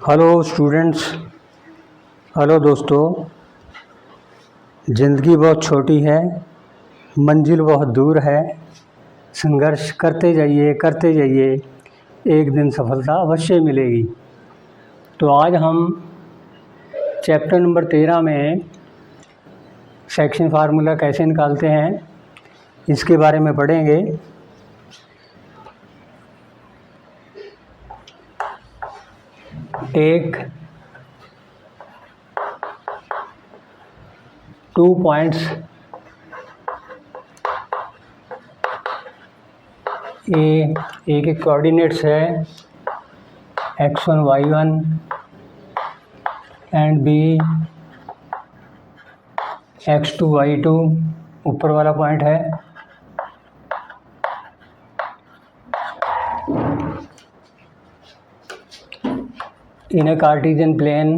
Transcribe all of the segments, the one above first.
Hello students, hello दोस्तों। ज़िंदगी बहुत छोटी है, मंजिल बहुत दूर है। संघर्ष करते जाइए, एक दिन सफलता अवश्य मिलेगी। तो आज हम चैप्टर नंबर 13 में सेक्शन फार्मूला कैसे निकालते हैं इसके बारे में पढ़ेंगे। टेक 2 पॉइंट्स ए के कोऑर्डिनेट्स है x1 y1 and B x2 y2, ऊपर वाला पॉइंट है। इन ए कार्टेशियन प्लेन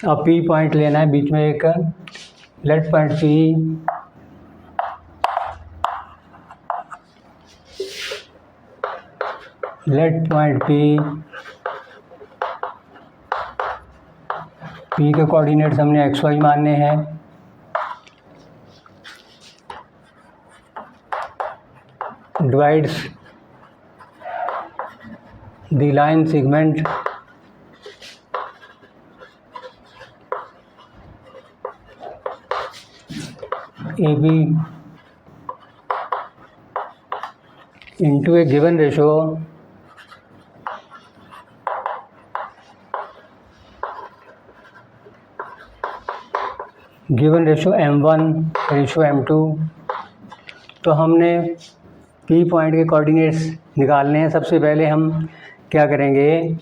अब P पॉइंट लेना है, बीच में एक लेट पॉइंट P के कोऑर्डिनेट्स हमने xy मानने हैं। Divides the line segment AB into a given ratio M1 ratio M2। तो हमने P पॉइंट के कोऑर्डिनेट्स निकालने हैं। सबसे पहले हम क्या करेंगे,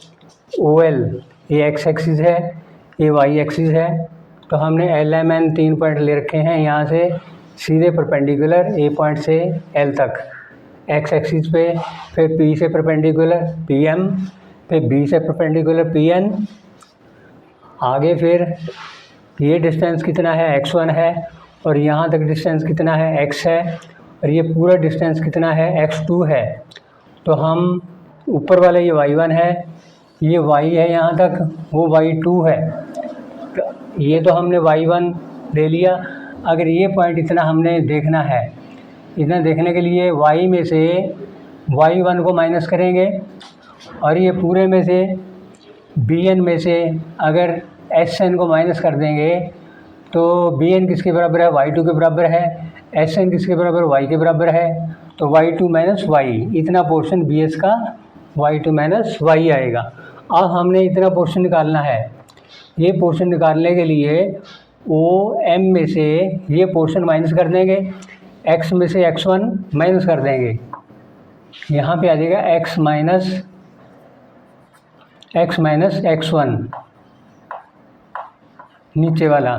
OL ये x एक्सिस है, ये y एक्सिस है। तो हमने LMN 3 पॉइंट ले रखे हैं यहाँ से सीधे परपेंडिकुलर A पॉइंट से L तक x एक्सिस पे, फिर P से परपेंडिकुलर PM, फिर B से परपेंडिकुलर PN। आगे फिर ये डिस्टेंस कितना है, x1 है, और यहाँ तक डिस्टेंस कितना है, x है, और ये पूरा डिस्टेंस कितना है, x2 है। तो हम ऊपर वाले ये y1 है, ये y है, यहाँ तक वो y2 है। तो ये तो हमने y1 ले लिया। अगर ये पॉइंट इतना हमने देखना है, इतना देखने के लिए y में से y1 को माइनस करेंगे, और ये पूरे में से bn में से अगर sn को माइनस कर देंगे तो bn किसके बराबर है, y2 के बराबर है। sn किसके बराबर, y के बराबर है। तो y2 माइनस y, इतना पोर्शन bs का y2 माइनस y आएगा। अब हमने इतना पोर्शन निकालना है। ये पोर्शन निकालने के लिए OM में से ये पोर्शन माइनस कर देंगे, x में से x1 माइनस कर देंगे, यहाँ पे आ जाएगा x माइनस x1 नीचे वाला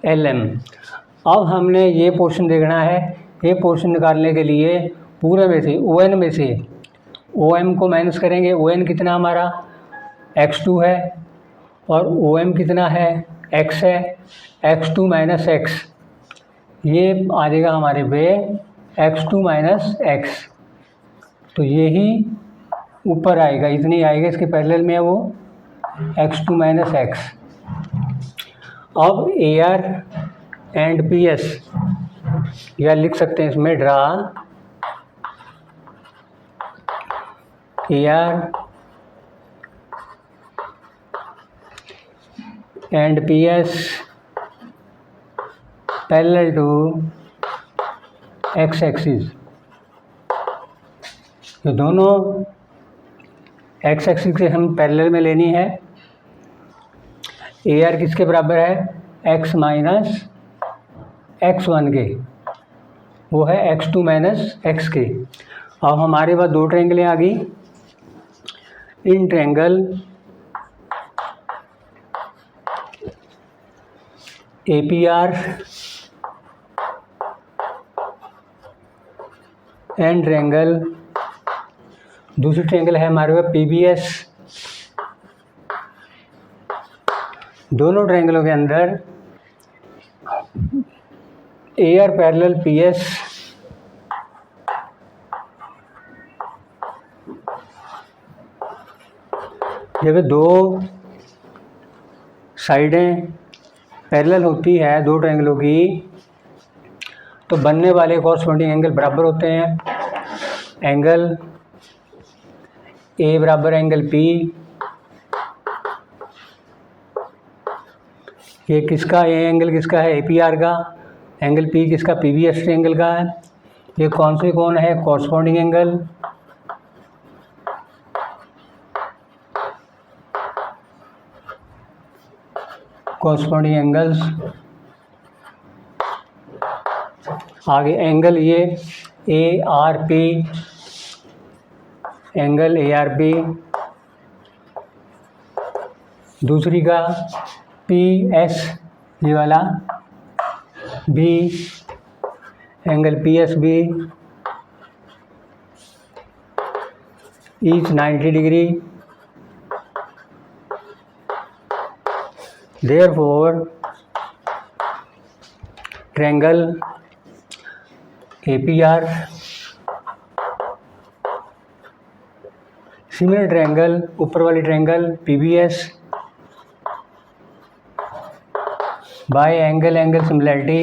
LM। अब हमने ये पोर्शन देखना है। ये पोर्शन निकालने के लिए पूरे में से ON में से OM को माइनस करेंगे। ON कितना हमारा x2 है, और OM कितना है, x है, x2 माइनस x, ये आ जाएगा हमारे पे x2 माइनस x। तो ये ही ऊपर आएगा, इतनी आएगा, इसके पैरेलल में है वो x2 माइनस x। अब AR एंड PS, या लिख सकते हैं इसमें draw AR and PS parallel to x axis. तो दोनों x एक्सिस से हम पैरेलल में लेनी है। AR किसके बराबर है, x माइनस x1 के, वो है x2 माइनस x के। अब हमारे पास दो ट्रायंगलें आ गई। In triangle APR and triangle, दूसरी ट्रायंगल है हमारे पास PBS। दोनों ट्रायंगलों के अंदर A R parallel P S जब दो साइडें पैरेलल होती है दो ट्रायंगलों की तो बनने वाले कॉरस्पॉन्डिंग एंगल बराबर होते हैं। एंगल ए बराबर एंगल पी, ये किसका, ये एंगल किसका है, ए पी आर का। एंगल पी किसका, पी बी एस ट्रायंगल का है। ये कौन से कौन है, कॉरस्पॉन्डिंग एंगल। Corresponding angles. आगे एंगल ये A R P, angle A R P. दूसरी का पी एस, ये वाला B, angle P S B, each 90 degree. Therefore, triangle APR, similar triangle, ऊपर वाली triangle PBS by angle angle similarity.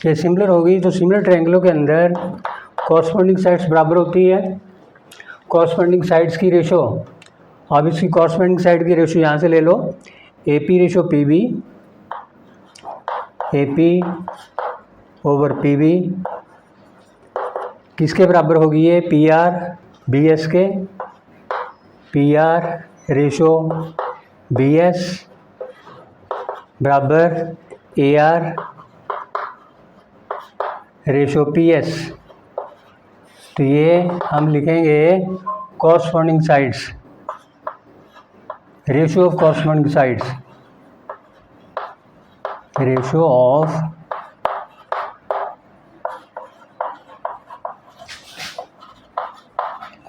ये similar होगी तो सिमिलर ट्रायंगलों के अंदर कॉरस्पॉन्डिंग साइड्स बराबर होती है। कॉरस्पॉन्डिंग साइड्स की रेशो, अब इसकी कॉरस्पॉन्डिंग साइड की रेशो यहाँ से ले लो, A P ratio P B, A P over P B किसके बराबर होगी, ये पी आर बी एस के। P R ratio B S बराबर A R ratio P S. तो ये हम लिखेंगे corresponding sides, ratio of corresponding sides, ratio of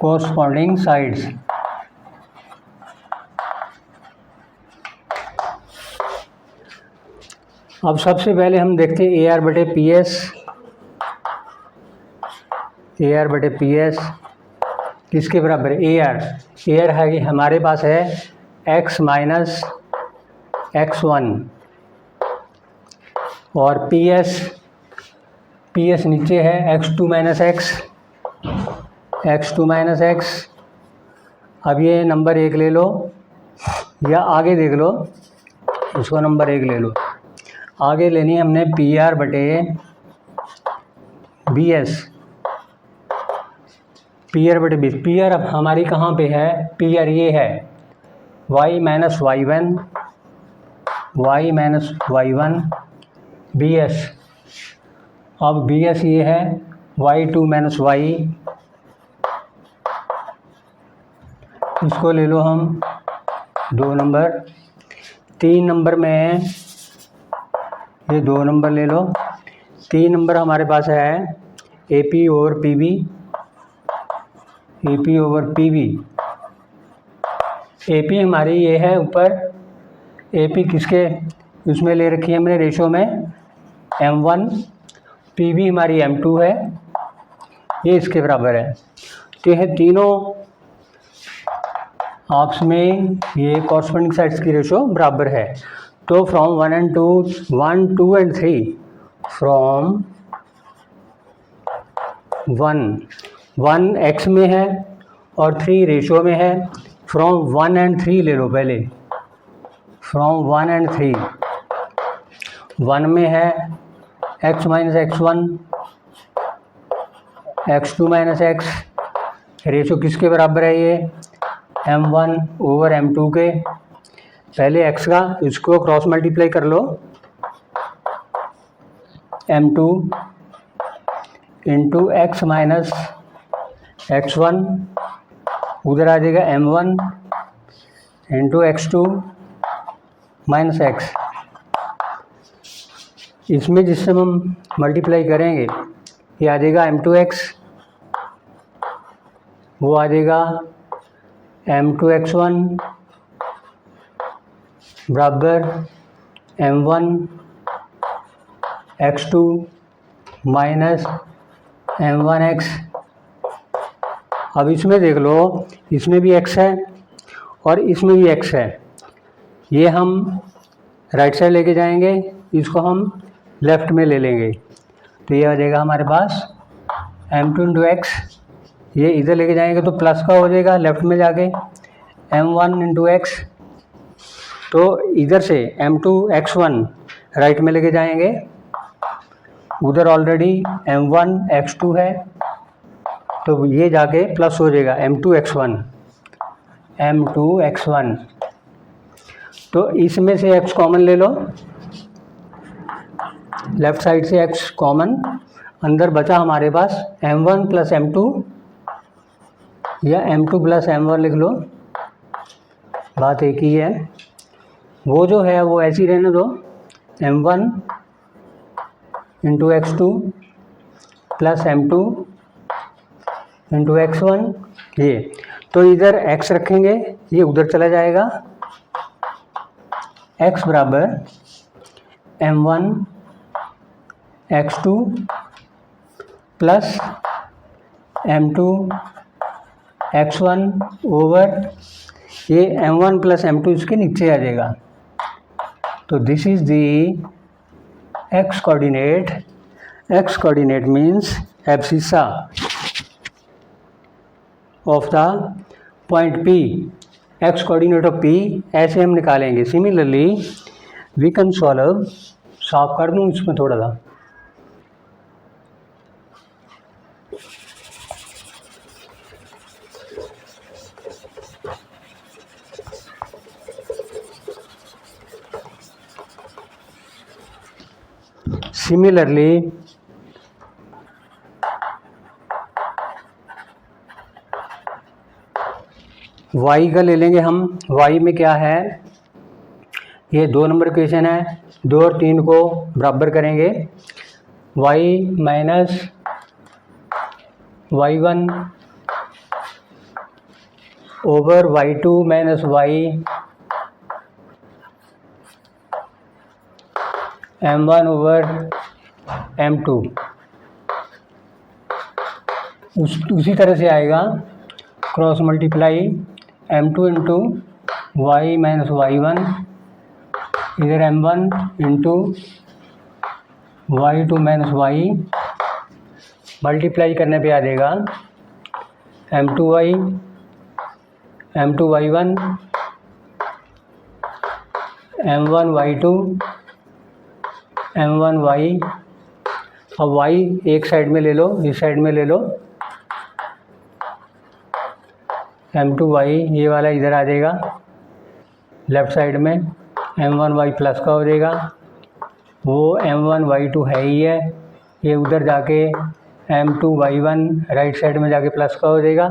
corresponding sides. अब सबसे पहले हम देखते हैं ए आर बटे पी एस। ए आर बटे पी एस किसके बराबर है, ए आर। ए आर है हमारे पास है एक्स माइनस एक्स वन, और पी एस नीचे है x two minus x, x two minus x. अब ये नंबर एक ले लो या आगे देख लो, इसको नंबर एक ले लो। आगे लेनी है हमने पी आर बटे बी एस, पी आर बटे बी। पी आर अब हमारी कहाँ पे है, पी आर ये है y minus y one, y minus y one B S. अब बी एस ये है वाई टू माइनस वाई, इसको ले लो हम 2 नंबर। 3 नंबर में ये 2 नंबर ले लो। 3 नंबर हमारे पास है A P over P B, A P over P B. A P हमारी ये है ऊपर, ए पी किसके उसमें ले रखी है हमने रेशो में M1, पी बी हमारी M2 है, ये इसके बराबर है। तो यह तीनों आपस में ये कॉरस्पॉन्डिंग साइड्स की रेशो बराबर है। तो from 1 and 2, 1, 2 and 3, from 1 x में है और 3 रेशो में है। फ्रॉम 1 and 3 ले लो पहले, फ्रॉम 1 and 3। 1 में है x minus x one, x two minus x, ratio किसके बराबर है ये M1 ओवर M2 के। पहले x का इसको क्रॉस मल्टीप्लाई कर लो, M2 into x minus x one, उधर आ जाएगा M1 into x2 minus x. इसमें जिससे हम मल्टीप्लाई करेंगे ये आ जाएगा M2x वो आ जाएगा m2x1 बराबर m1x2 माइनस m1x। अब इसमें देख लो, इसमें भी x है और इसमें भी x है। ये हम राइट साइड लेके जाएंगे, इसको हम लेफ़्ट में ले लेंगे, तो ये आ जाएगा हमारे पास m2 इंटू एक्स। ये इधर लेके जाएंगे तो प्लस का हो जाएगा लेफ़्ट में जाके m1 इंटू एक्स। तो इधर से m2x1 राइट में लेके जाएंगे, उधर ऑलरेडी m1x2 है, तो ये जाके प्लस हो जाएगा m2x1। तो इसमें से x कॉमन ले लो, लेफ़्ट साइड से x कॉमन, अंदर बचा हमारे पास m1 प्लस m2 या m2 प्लस m1 लिख लो, बात एक ही है। वो जो है वो ऐसी रहने दो, m1 into x2 plus m2 into x1। ये तो इधर x रखेंगे, ये उधर चला जाएगा, x बराबर m1 x2 plus m2 x1 over ये m1 प्लस m2 इसके नीचे आ जाएगा। तो this is the x coordinate. x coordinate means abscissa of the point P। x coordinate of P ऐसे हम निकालेंगे। सिमिलरली वी कैन सॉल्व, साफ कर दूँ इसमें थोड़ा सा, सिमिलरली y का ले लेंगे हम। y में क्या है, ये 2 नंबर इक्वेशन है, 2 और 3 को बराबर करेंगे, y minus y1 over y2 minus y m1 over m2। उसी तरह से आएगा cross multiply m2 into y minus y1, इधर m1 into y2 minus y, multiply करने पे आ जाएगा m2y m2y1 m1y2 m1y। अब y एक साइड में ले लो, इस साइड में ले लो, m2y ये वाला इधर आ जाएगा लेफ़्ट साइड में, m1y प्लस का हो जाएगा, वो m1y2 है ही है, ये उधर जाके m2y1 राइट साइड में जाके प्लस का हो जाएगा।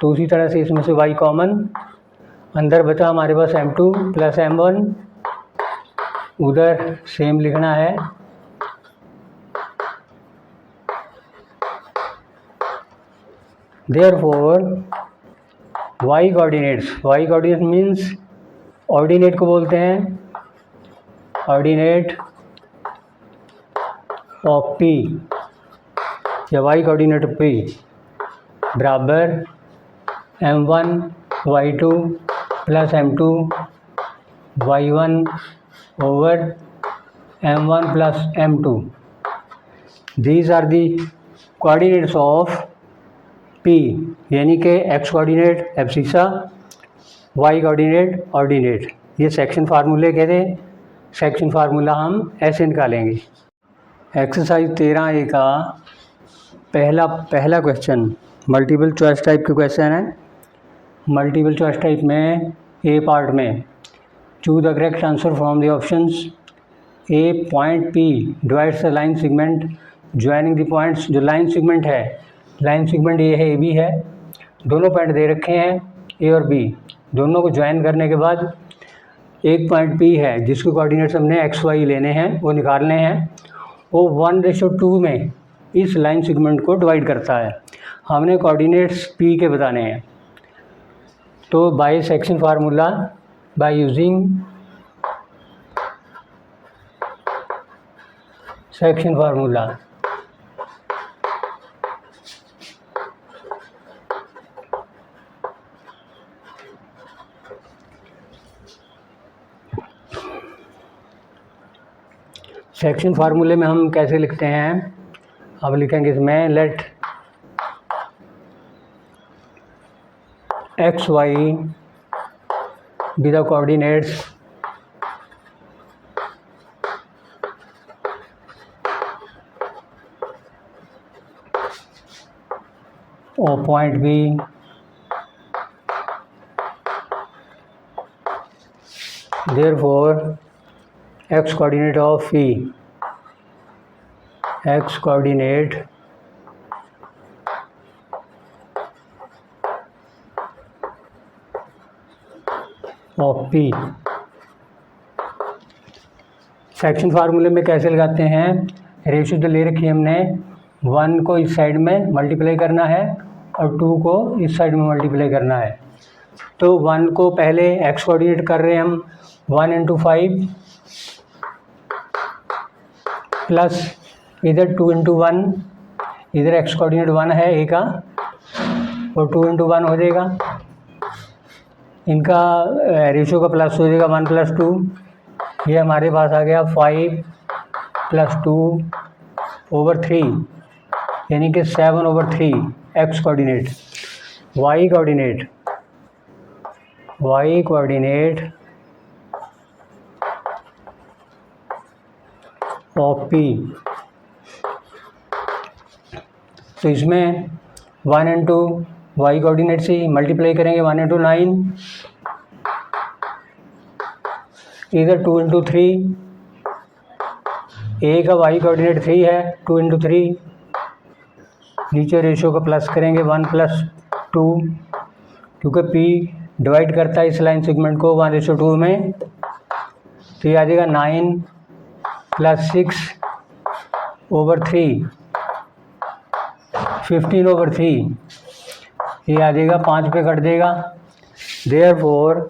तो उसी तरह से इसमें से y कॉमन, अंदर बचा हमारे पास m2 प्लस m1, उधर सेम लिखना है। Therefore y coordinate means ordinate को बोलते हैं, ऑर्डिनेट ऑफ P या y कोऑर्डिनेट ऑफ P बराबर m1 y2 plus m2 y1 over m1 plus m2। These are the coordinates of P, यानी कि x coordinate abscissa, y coordinate ordinate. ये section फार्मूले कहते हैं, सेक्शन फार्मूला हम ऐसे निकालेंगे। एक्सरसाइज 13A का पहला क्वेश्चन मल्टीपल चॉइस टाइप के क्वेश्चन है। मल्टीपल चॉइस टाइप में ए पार्ट में choose the correct answer from the options. A point P divides the line segment joining the points. जो लाइन सेगमेंट है, लाइन सेगमेंट ये है, ए बी है, दोनों पॉइंट दे रखे हैं ए और बी, दोनों को ज्वाइन करने के बाद एक पॉइंट P है जिसके कोऑर्डिनेट्स हमने एक्स वाई लेने हैं, वो निकालने हैं। वो 1:2 में इस लाइन सेगमेंट को डिवाइड करता है। हमने कोऑर्डिनेट्स पी के बताने हैं। तो by section formula, by using section formula, section फार्मूले में हम कैसे लिखते हैं, अब लिखेंगे इसमें let x y be the coordinates of point B therefore x coordinate of P, x coordinate of P। Section फार्मूले में कैसे लगाते हैं, रेशियो तो ले रखी है हमने, 1 को इस साइड में मल्टीप्लाई करना है और 2 को इस साइड में मल्टीप्लाई करना है। तो 1 को पहले x कोऑर्डिनेट कर रहे हैं हम, 1 × 5 प्लस इधर 2 × 1, इधर x कोऑर्डिनेट 1 है a का, और 2 × 1 हो जाएगा, इनका रेशियो का प्लस हो जाएगा 1 + 2, ये हमारे पास आ गया 5 + 2/3, यानी कि 7/3 x coordinate. y coordinate of P, तो इसमें 1 × y कोऑर्डिनेट से मल्टीप्लाई करेंगे, 1 × 9, इधर 2 × 3, a का y कोऑर्डिनेट 3 है, 2 × 3, नीचे रेशियो का प्लस करेंगे 1 + 2, क्योंकि P डिवाइड करता है इस लाइन सेगमेंट को 1:2 में, तो ये आ जाएगा 9 + 6/3, 15/3, ये आ जाएगा 5 पे कट देगा। Therefore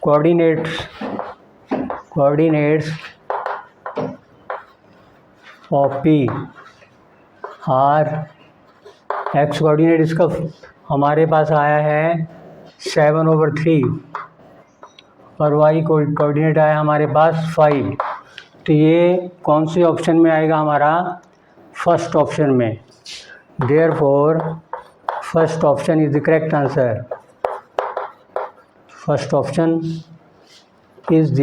coordinates of P are, x coordinate इसका हमारे पास आया है 7/3 और वाई कोऑर्डिनेट आया हमारे पास 5, तो ये कौन से ऑप्शन में आएगा हमारा, फर्स्ट ऑप्शन में। Therefore first option is the correct answer, first option is the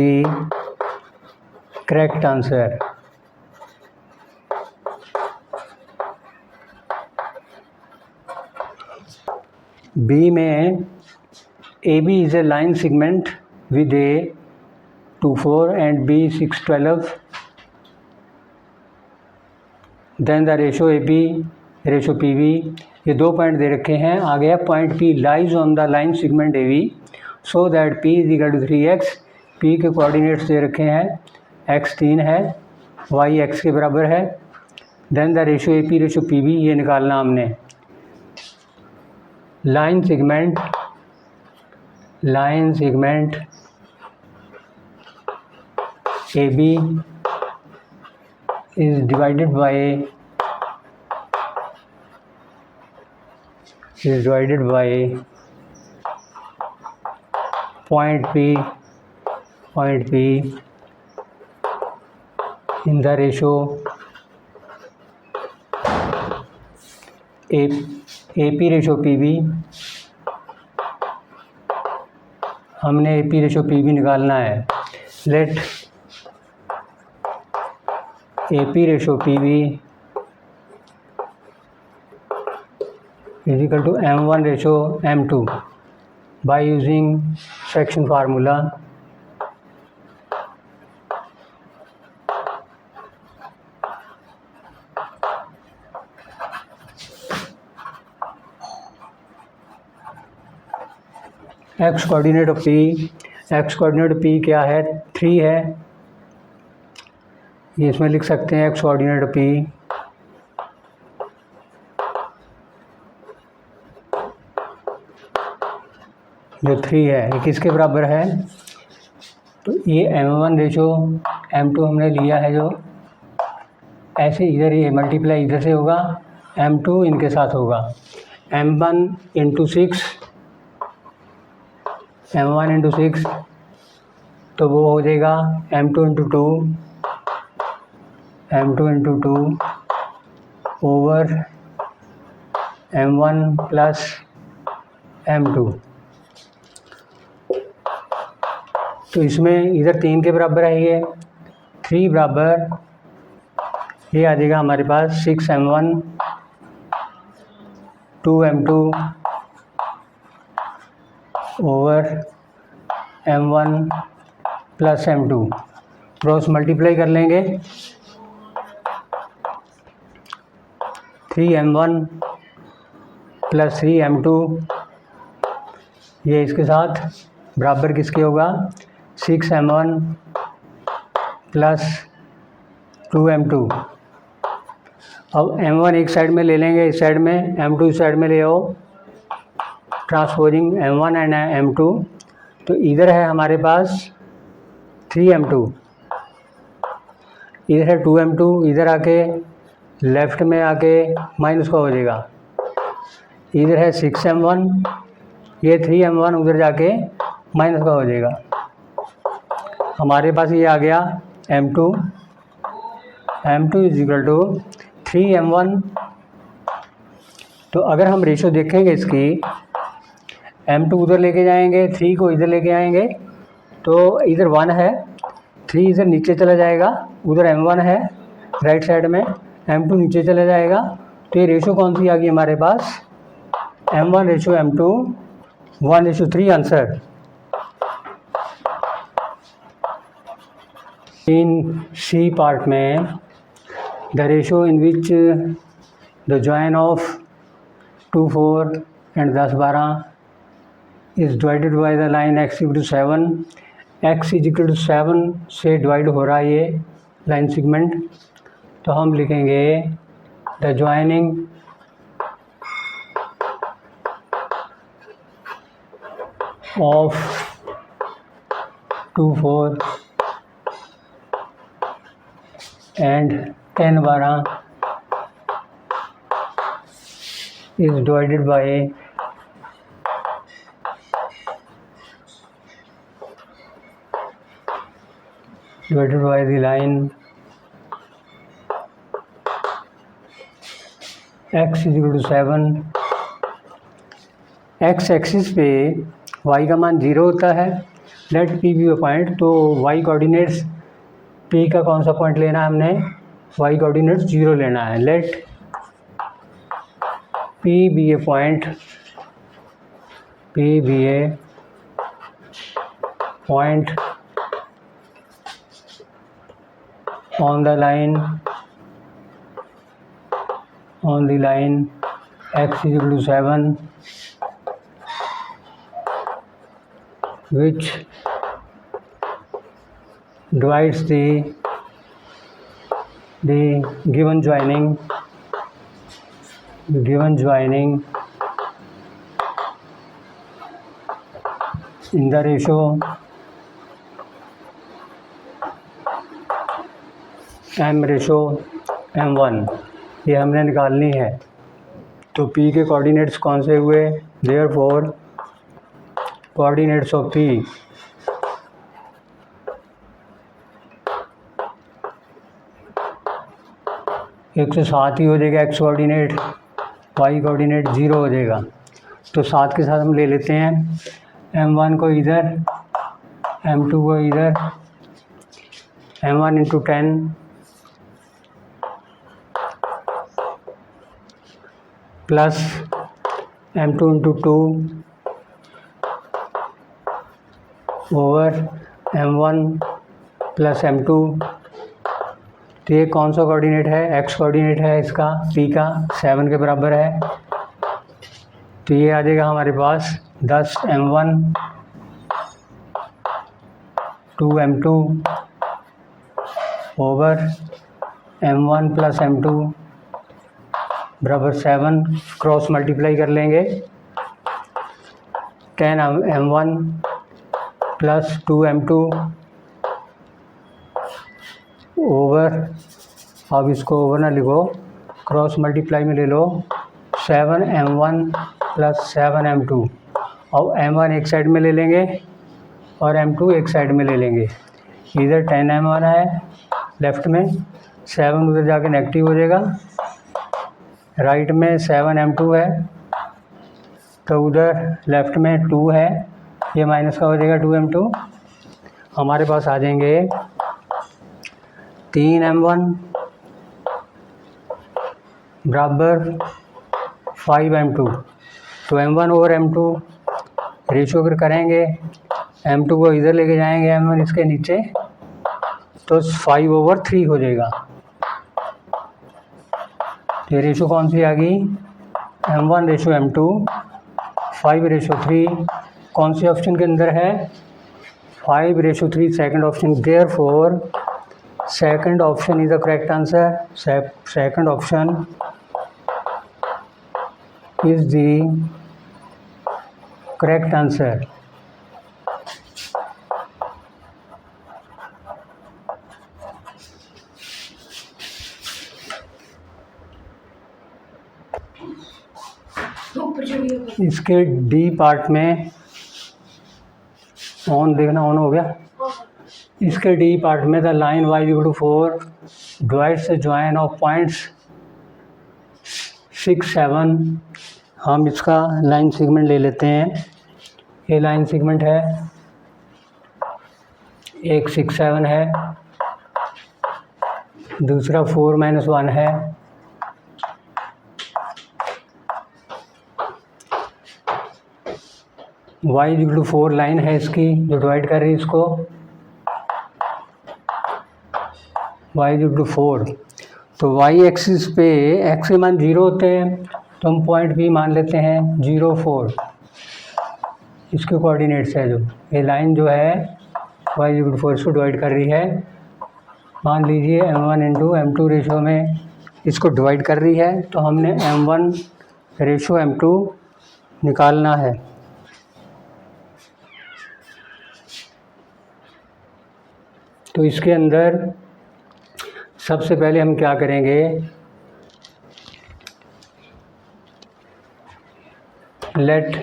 correct answer. B में AB is a line segment with A 24 and B 612, then the ratio AB ratio PB, ये 2 point दे रखे हैं। आ गया point P lies on the line segment AB so that P is equal to 3x, P के coordinates दे रखे हैं, x 3 है, y x के बराबर है, then the ratio AP ratio PB ये निकालना हमने। Line segment AB is divided by point P in the ratio AP ratio PB। हमने AP ratio PB निकालना है। Let AP ratio PB is equal to M1 ratio M2 by using section formula। X coordinate of P, x coordinate P क्या है, 3 है, ये इसमें लिख सकते हैं एक्स कोऑर्डिनेट P जो 3 है ये किसके बराबर है, तो ये M1 रेशो M2 हमने लिया है, जो ऐसे इधर ये मल्टीप्लाई इधर से होगा, M2 इनके साथ होगा, M1 इंटू 6, M1 इंटू 6, तो वो हो जाएगा M2 into 2, M2 into 2 over M1 plus M2। तो इसमें इधर 3 के बराबर है, ये 3 बराबर ये आ जाएगा हमारे पास 6M1 2M2 over M1 plus M2। Cross multiply कर लेंगे, 3M1 प्लस 3M2 ये इसके साथ बराबर किसके होगा, 6M1 प्लस 2M2। अब M1 एक साइड में ले लेंगे, इस साइड में, M2 इस साइड में ले आओ, ट्रांसपोजिंग M1 एंड M2, तो इधर है हमारे पास 3M2, इधर है 2M2, इधर आके लेफ़्ट में आके माइनस का हो जाएगा, इधर है 6M1, ये 3M1 उधर जाके माइनस का हो जाएगा, हमारे पास ये आ गया M2 is equal to 3M1। तो अगर हम रेशो देखेंगे इसकी, M2 उधर लेके जाएंगे, 3 को इधर लेके आएंगे, तो इधर 1 है, 3 इधर नीचे चला जाएगा, उधर M1 है राइट साइड में, M2 नीचे चला जाएगा, तो ये रेशो कौन सी आ गई हमारे पास, M1 रेशो M2 1:3 आंसर। इन C पार्ट में the ratio in which the join of 2, 4 and 10, 12 is divided by the line x equal to 7, x is equal to 7 से डिवाइड हो रहा है ये लाइन सेगमेंट, तो हम लिखेंगे the joining of 2, 4 and 10, 12 is divided by the line x is equal to 7। x axis पे y का मान 0 होता है, let p be a point, तो y कोऑर्डिनेट्स p का कौन सा पॉइंट लेना है हमने, y कोऑर्डिनेट्स 0 लेना है, let p be a point, on the line x is equal to 7, which divides the given joining in the ratio M1, ये हमने निकालनी है। तो P के कोऑर्डिनेट्स कौन से हुए, देयरफॉर कोऑर्डिनेट्स ऑफ P एक से 7 ही हो जाएगा, x कोऑर्डिनेट, y कोऑर्डिनेट 0 हो जाएगा, तो 7 के साथ हम ले लेते हैं M1 को इधर, M2 को इधर, M1 into 10 plus M2 into 2 over M1 plus M2। तो ये कौन सा कोऑर्डिनेट है, x कोऑर्डिनेट है इसका, p का 7 के बराबर है, तो ये आ जाएगा हमारे पास 10M1 2M2 over M1 plus M2 बराबर 7। क्रॉस मल्टीप्लाई कर लेंगे, 10m1 प्लस 2m2 ओवर, अब इसको ओवर ना लिखो, क्रॉस मल्टीप्लाई में ले लो, 7m1 प्लस 7m2। अब m1 एक साइड में ले लेंगे और m2 एक साइड में ले लेंगे। इधर 10m1 है लेफ़्ट में, 7 उधर जाके नेगेटिव हो जाएगा, राइट में 7m2 है तो उधर लेफ़्ट में 2 है, ये माइनस का हो जाएगा 2m2। हमारे पास आ जाएंगे 3m1 बराबर 5m2। तो m1 ओवर m2 रेशो अगर करेंगे, m2 को इधर लेके जाएंगे, m1 इसके नीचे, तो 5/3 हो जाएगा। ये रेशो कौन सी आ गई? m1 रेशो m2, 5/3 कौन से ऑप्शन के अंदर है? 5/3 second option. Therefore second option is the correct answer. Second option is the correct answer. इसके डी पार्ट में ऑन देखना, ऑन हो गया। इसके डी पार्ट में the line y=4 divides the join of points 6, 7। हम इसका लाइन सेगमेंट ले लेते हैं। ये लाइन सेगमेंट है, एक 6, 7 है, दूसरा 4, -1 है। y=4 लाइन है इसकी जो डिवाइड कर रही है इसको, y=4। तो y एक्सिस पे x के मान 0 होते हैं तो हम पॉइंट भी मान लेते हैं 0, 4। इसके कोऑर्डिनेट्स है जो ये लाइन जो है y=4 इसको डिवाइड कर रही है। मान लीजिए m1 इंटू m2 रेशो में इसको डिवाइड कर रही है, तो हमने m1 रेशो m2 निकालना है। तो इसके अंदर सबसे पहले हम क्या करेंगे, let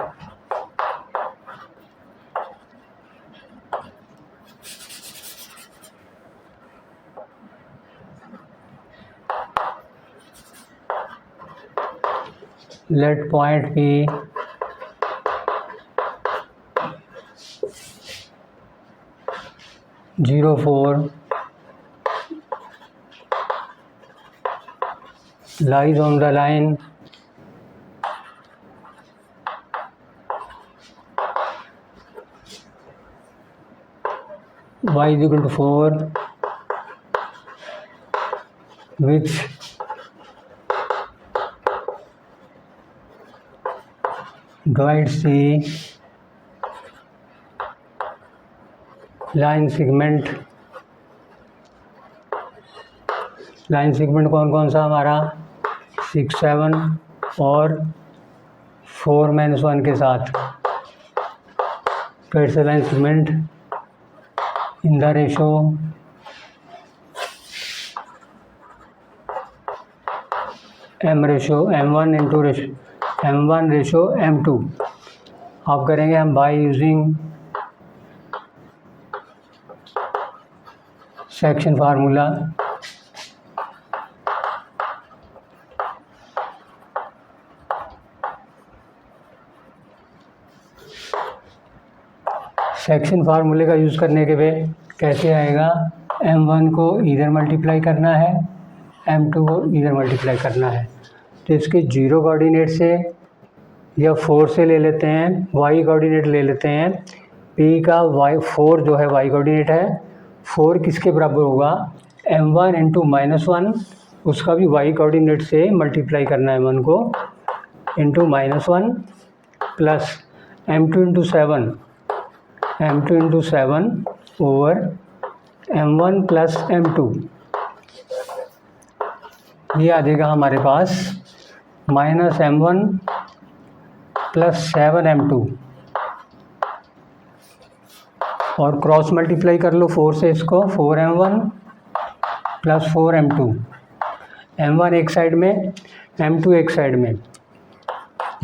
point B zero 4 lies on the line y=4 which divides the line segment. Line segment कौन कौन सा हमारा? 6, 7 और 4, -1 के साथ। तो it's line segment in the ratio m1 ratio m2। अब करेंगे हम bye using section formula. Section फार्मूले का यूज़ करने के लिए कैसे आएगा? m1 को इधर मल्टीप्लाई करना है, m2 को इधर मल्टीप्लाई करना है। तो इसके 0 कोऑर्डिनेट से या 4 से ले लेते हैं, y कोऑर्डिनेट ले लेते हैं। p का y4 जो है y कोऑर्डिनेट है, 4 किसके बराबर होगा? m1 इंटू -1, उसका भी y कोऑर्डिनेट से मल्टीप्लाई करना है m1 को, into -1 plus m2 into 7 over m1 plus m2। ये आ जाएगा हमारे पास -m1 प्लस 7m2 और क्रॉस मल्टीप्लाई कर लो 4 से इसको, 4m1 प्लस 4m2, m1 एक साइड में, m2 एक साइड में।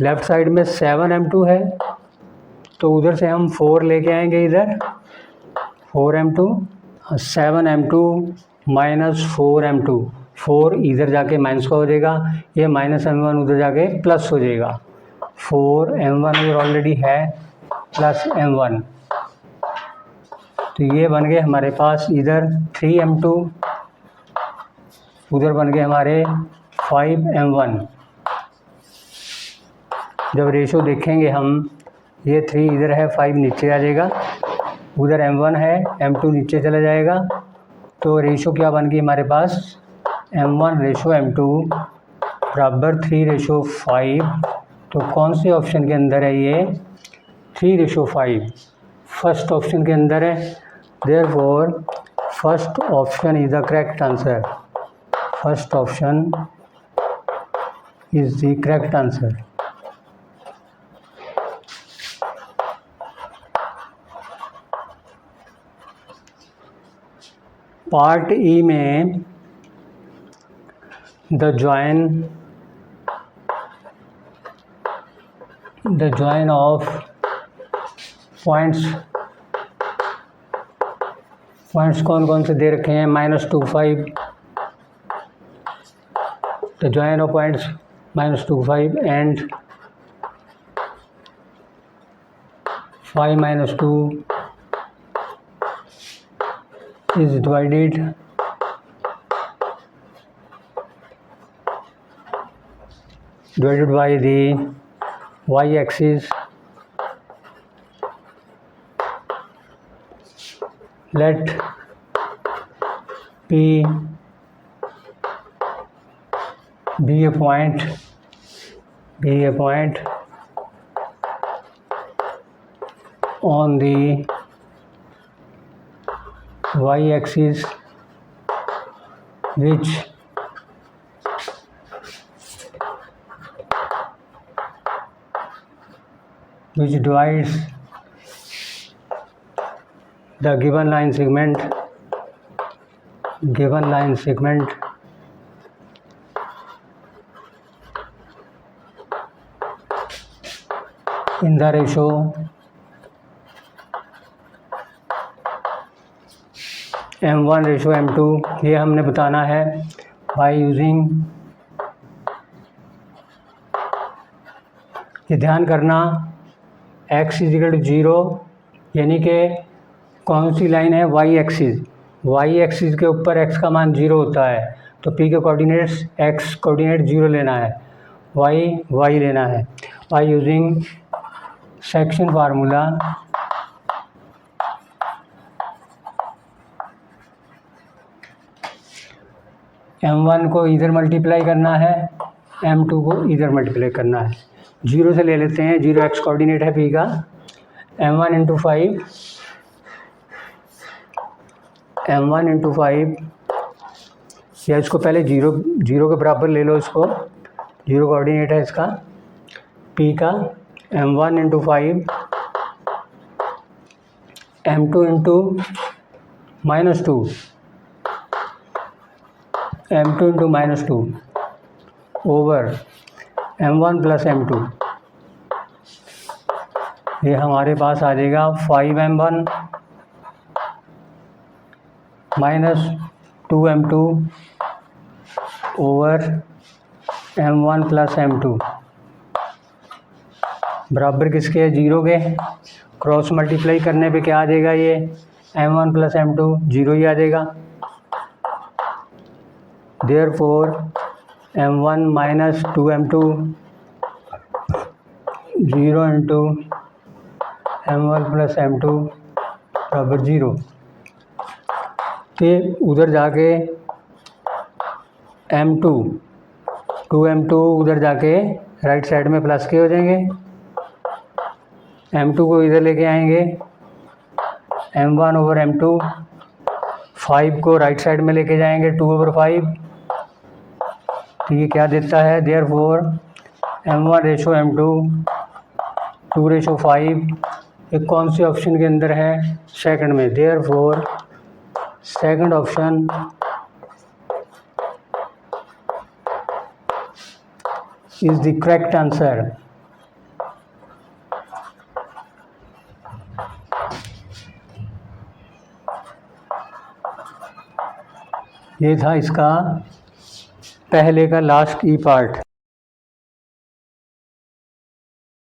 लेफ़्ट साइड में 7m2 है तो उधर से हम 4 लेके आएंगे इधर, 4m2, 7m2 माइनस 4m2, 4 इधर जाके माइनस का हो जाएगा, ये माइनस m1 उधर जाके प्लस हो जाएगा, 4m1 उधर ऑलरेडी है प्लस m1, तो ये बन गए हमारे पास इधर 3m2, उधर बन गए हमारे 5m1। जब रेशो देखेंगे हम, ये 3 इधर है, 5 नीचे आ जाएगा, उधर m1 है, m2 नीचे चला जाएगा, तो रेशो क्या बन गई हमारे पास, m1 रेशो m2 बराबर 3:5। तो कौन से ऑप्शन के अंदर है ये, 3:5, फर्स्ट ऑप्शन के अंदर है। Therefore first option is the correct answer, first option is the correct answer. Part E में द ज्वाइन ऑफ पॉइंट्स कौन कौन से दे रखे हैं, -2, 5, the join of points -2, 5 and 5 - 2 is divided by the y-axis. Let P be a point on the y-axis which divides the given line segment in the ratio m1:m2। ये हमने बताना है by using, ये ध्यान करना x = 0, यानी कि कौन सी लाइन है, y एक्सिस के ऊपर x का मान 0 होता है, तो p के कोऑर्डिनेट्स x कोऑर्डिनेट 0 लेना है, y लेना है। Bye using section formula m1 को इधर मल्टीप्लाई करना है, m2 को इधर मल्टीप्लाई करना है। 0 से ले लेते हैं, 0 x कोऑर्डिनेट है p का, m1 × 5, या इसको पहले 0 के बराबर ले लो, इसको 0 कोऑर्डिनेट है इसका p का, m1 × 5, m2 × -2, m2 × -2 over m1 + m2, ये हमारे पास आ जाएगा 5m1 - 2m2 over m1 + m2 बराबर किसके है, 0 के। क्रॉस मल्टीप्लाई करने पे क्या आ जाएगा, ये m1 + m2 0 ही आ जाएगा। Therefore m1 - 2m2 0 × m1 + m2 बराबर 0। तो उधर जाके m2 उधर जाके राइट साइड में प्लस के हो जाएंगे, m2 को इधर लेके आएंगे, m1/m2, 5 को राइट साइड में लेके जाएंगे 2/5, तो ये क्या देता है, देयरफॉर m1:m2 2:5 ये कौन से ऑप्शन के अंदर है? सेकंड में। Therefore second option is the correct answer. ये था इसका पहले का लास्ट ई पार्ट।